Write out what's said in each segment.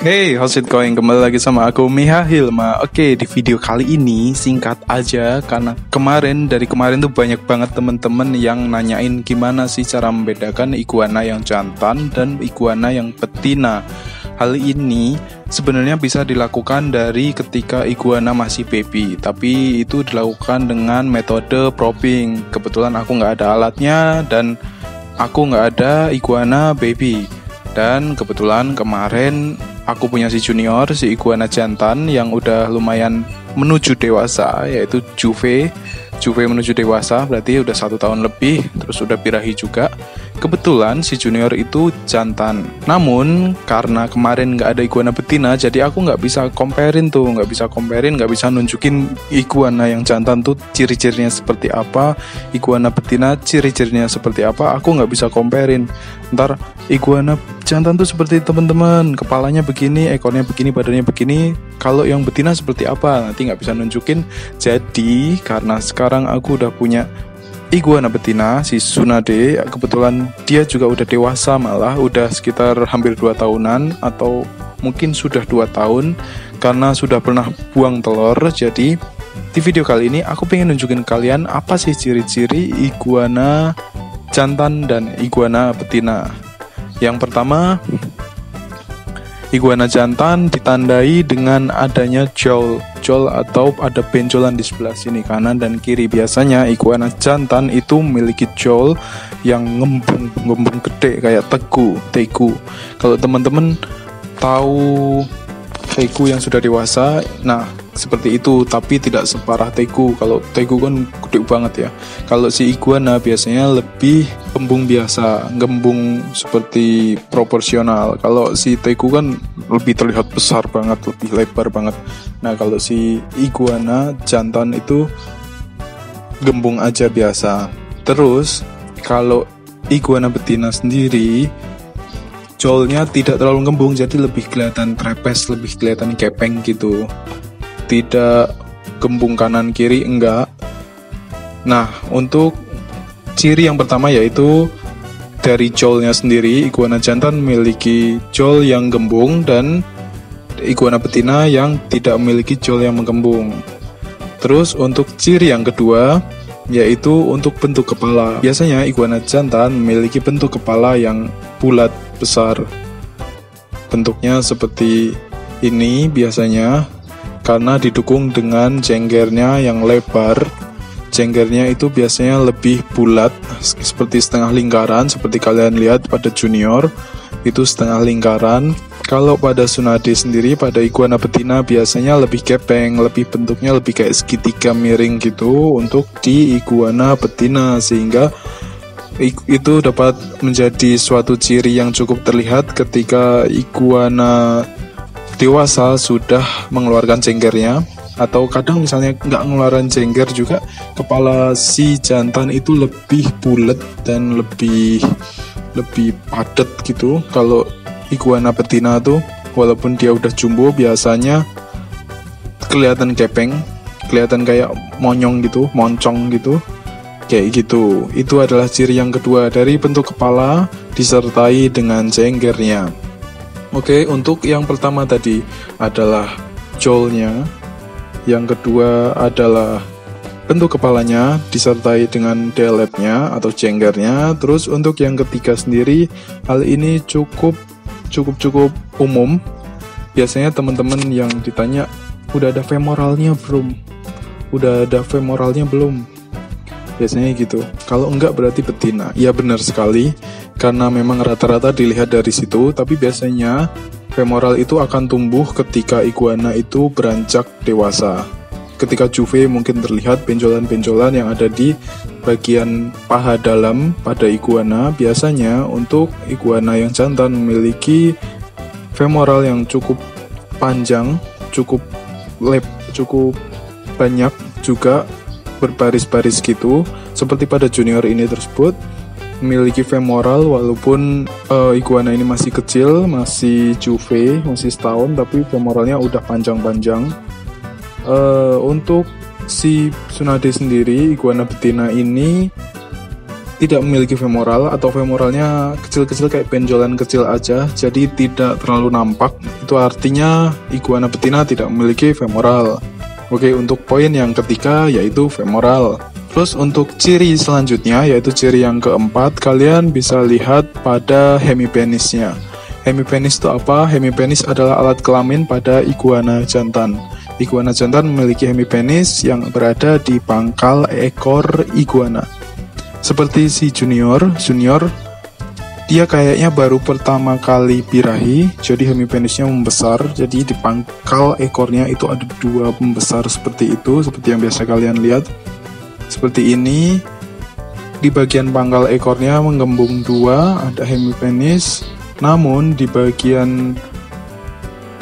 Hey, how's it going? Kembali lagi sama aku Miha Hilma. Oke, di video kali ini singkat aja karena dari kemarin tuh banyak banget temen-temen yang nanyain gimana sih cara membedakan iguana yang jantan dan iguana yang betina. Hal ini sebenarnya bisa dilakukan dari ketika iguana masih baby, tapi itu dilakukan dengan metode probing. Kebetulan aku nggak ada alatnya dan aku nggak ada iguana baby. Dan kebetulan kemarin aku punya si junior, si iguana jantan yang udah lumayan menuju dewasa, yaitu Juve menuju dewasa, berarti udah 1 tahun lebih, terus udah birahi juga. Kebetulan si junior itu jantan. Namun karena kemarin nggak ada iguana betina, jadi aku nggak bisa nggak bisa nunjukin iguana yang jantan tuh ciri-cirinya seperti apa, iguana betina ciri-cirinya seperti apa. Aku nggak bisa comparein. Ntar iguana jantan tuh seperti teman-teman, kepalanya begini, ekornya begini, badannya begini. Kalau yang betina seperti apa, nanti nggak bisa nunjukin. Jadi karena sekarang aku udah punya iguana betina, si Tsunade, kebetulan dia juga udah dewasa, malah udah sekitar hampir 2 tahunan atau mungkin sudah 2 tahun karena sudah pernah buang telur. Jadi di video kali ini aku pengen nunjukin kalian apa sih ciri-ciri iguana jantan dan iguana betina. Yang pertama, iguana jantan ditandai dengan adanya jol atau ada benjolan di sebelah sini kanan dan kiri. Biasanya iguana jantan itu memiliki jol yang ngembung gede kayak tegu. Kalau teman-teman tahu tegu yang sudah dewasa, nah seperti itu, tapi tidak separah tegu. Kalau tegu kan gede banget ya. Kalau si iguana biasanya lebih gembung biasa, gembung seperti proporsional. Kalau si tegu kan lebih terlihat besar banget, lebih lebar banget. Nah kalau si iguana jantan itu gembung aja biasa. Terus kalau iguana betina sendiri, jolnya tidak terlalu gembung, jadi lebih kelihatan trepes, lebih kelihatan kepeng gitu. Tidak gembung kanan kiri, enggak. Nah, untuk ciri yang pertama yaitu dari jolnya sendiri, iguana jantan memiliki jol yang gembung dan iguana betina yang tidak memiliki jol yang menggembung. Terus untuk ciri yang kedua yaitu untuk bentuk kepala. Biasanya iguana jantan memiliki bentuk kepala yang bulat besar. Bentuknya seperti ini biasanya, karena didukung dengan jenggernya yang lebar. Jenggernya itu biasanya lebih bulat, seperti setengah lingkaran, seperti kalian lihat pada junior, itu setengah lingkaran. Kalau pada Tsunade sendiri, pada iguana betina biasanya lebih kepeng, bentuknya lebih kayak segitiga miring gitu untuk di iguana betina, sehingga itu dapat menjadi suatu ciri yang cukup terlihat ketika iguana dewasa sudah mengeluarkan jenggernya, atau kadang misalnya nggak mengeluarkan jengger juga, kepala si jantan itu lebih bulat dan lebih padat gitu. Kalau iguana betina tuh walaupun dia udah jumbo biasanya kelihatan kepeng, kelihatan kayak moncong gitu kayak gitu. Itu adalah ciri yang kedua dari bentuk kepala disertai dengan jenggernya. Oke, untuk yang pertama tadi adalah jolnya, yang kedua adalah bentuk kepalanya disertai dengan deletnya atau jenggernya. Terus untuk yang ketiga sendiri, hal ini cukup umum. Biasanya teman-teman yang ditanya, udah ada femoralnya belum? Biasanya gitu. Kalau enggak berarti betina. Ya benar sekali, karena memang rata-rata dilihat dari situ. Tapi biasanya femoral itu akan tumbuh ketika iguana itu beranjak dewasa. Ketika Juve mungkin terlihat benjolan-benjolan yang ada di bagian paha dalam pada iguana. Biasanya untuk iguana yang jantan memiliki femoral yang cukup panjang, cukup banyak, juga berbaris-baris gitu, seperti pada junior ini tersebut memiliki femoral. Walaupun iguana ini masih kecil, masih Juve, masih setahun, tapi femoralnya udah panjang-panjang. Untuk si Tsunade sendiri, iguana betina ini tidak memiliki femoral, atau femoralnya kecil-kecil kayak benjolan kecil aja, jadi tidak terlalu nampak. Itu itu artinya iguana betina tidak memiliki femoral. Oke, untuk poin yang ketiga yaitu femoral. Terus untuk ciri selanjutnya yaitu ciri yang keempat, kalian bisa lihat pada hemipenisnya. Hemipenis itu apa? Hemipenis adalah alat kelamin pada iguana jantan. Iguana jantan memiliki hemipenis yang berada di pangkal ekor iguana. Seperti si junior, dia kayaknya baru pertama kali birahi, jadi hemipenisnya membesar. Jadi di pangkal ekornya itu ada dua membesar seperti itu, seperti yang biasa kalian lihat. Seperti ini, di bagian pangkal ekornya menggembung dua, ada hemipenis. Namun di bagian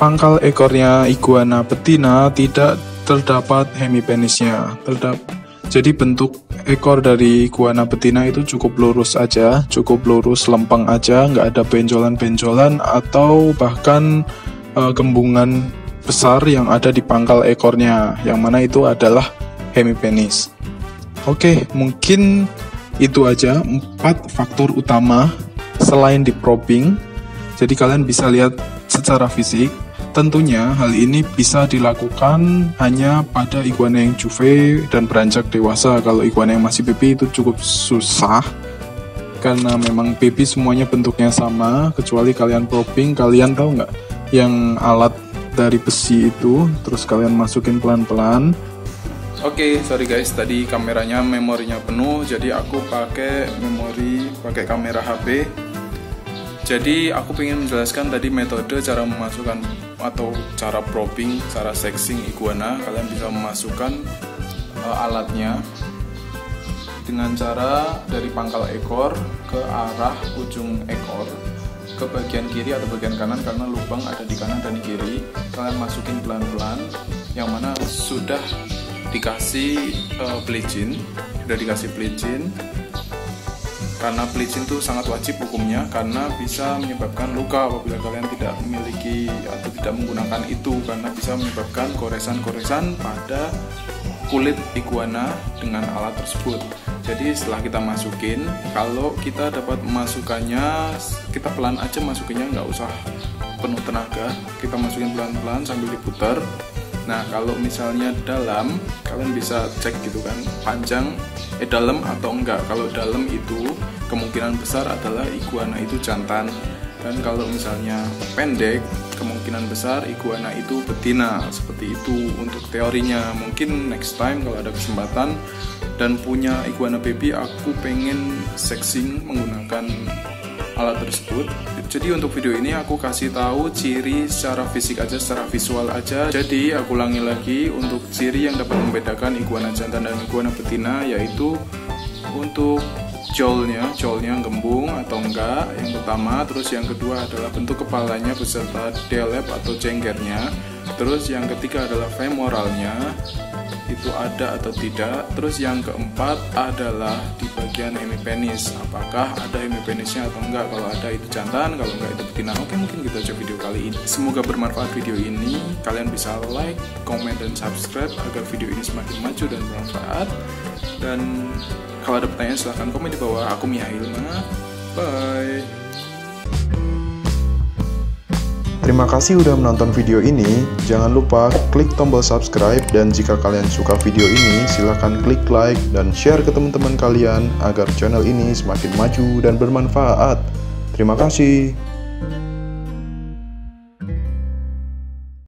pangkal ekornya iguana betina tidak terdapat hemipenisnya. Jadi bentuk ekor dari iguana betina itu cukup lurus aja, cukup lurus lempeng aja, nggak ada benjolan-benjolan atau bahkan gembungan besar yang ada di pangkal ekornya, yang mana itu adalah hemipenis. Oke, mungkin itu aja 4 faktor utama selain di probing. Jadi kalian bisa lihat secara fisik. Tentunya hal ini bisa dilakukan hanya pada iguana yang juve dan beranjak dewasa. Kalau iguana yang masih baby itu cukup susah, karena memang baby semuanya bentuknya sama, kecuali kalian probing. Kalian tahu nggak yang alat dari besi itu, terus kalian masukin pelan-pelan. Oke, sorry guys, tadi kameranya memorinya penuh, jadi aku pakai kamera HP. Jadi aku ingin menjelaskan tadi metode cara memasukkan atau cara probing, cara sexing iguana. Kalian bisa memasukkan alatnya dengan cara dari pangkal ekor ke arah ujung ekor, ke bagian kiri atau bagian kanan, karena lubang ada di kanan dan di kiri. Kalian masukin pelan-pelan, yang mana sudah dikasih pelicin, karena pelicin itu sangat wajib hukumnya, karena bisa menyebabkan luka apabila kalian tidak memiliki atau tidak menggunakan itu, karena bisa menyebabkan goresan-goresan pada kulit iguana dengan alat tersebut. Jadi setelah kita masukin, kalau kita dapat memasukkannya, kita pelan aja masukinnya, nggak usah penuh tenaga, kita masukin pelan-pelan sambil diputar. Nah, kalau misalnya dalam, kalian bisa cek gitu kan, panjang dalam atau enggak. Kalau dalam itu kemungkinan besar adalah iguana itu jantan, dan kalau misalnya pendek, kemungkinan besar iguana itu betina. Seperti itu untuk teorinya. Mungkin next time kalau ada kesempatan dan punya iguana baby, aku pengen sexing menggunakan alat tersebut. Jadi untuk video ini aku kasih tahu ciri secara fisik aja, secara visual aja. Jadi aku ulangi lagi, untuk ciri yang dapat membedakan iguana jantan dan iguana betina, yaitu untuk jawlnya gembung atau enggak, yang pertama. Terus yang kedua adalah bentuk kepalanya beserta delep atau cengkernya. Terus yang ketiga adalah femoralnya, itu ada atau tidak. Terus yang keempat adalah di bagian hemipenis, apakah ada hemipenisnya atau enggak. Kalau ada itu jantan, kalau enggak itu betina. Oke, mungkin gitu aja video kali ini. Semoga bermanfaat video ini. Kalian bisa like, comment, dan subscribe agar video ini semakin maju dan bermanfaat. Dan kalau ada pertanyaan silahkan komen di bawah. Aku Mia Hilma, bye. Terima kasih udah menonton video ini. Jangan lupa klik tombol subscribe, dan jika kalian suka video ini, silahkan klik like dan share ke teman-teman kalian agar channel ini semakin maju dan bermanfaat. Terima kasih.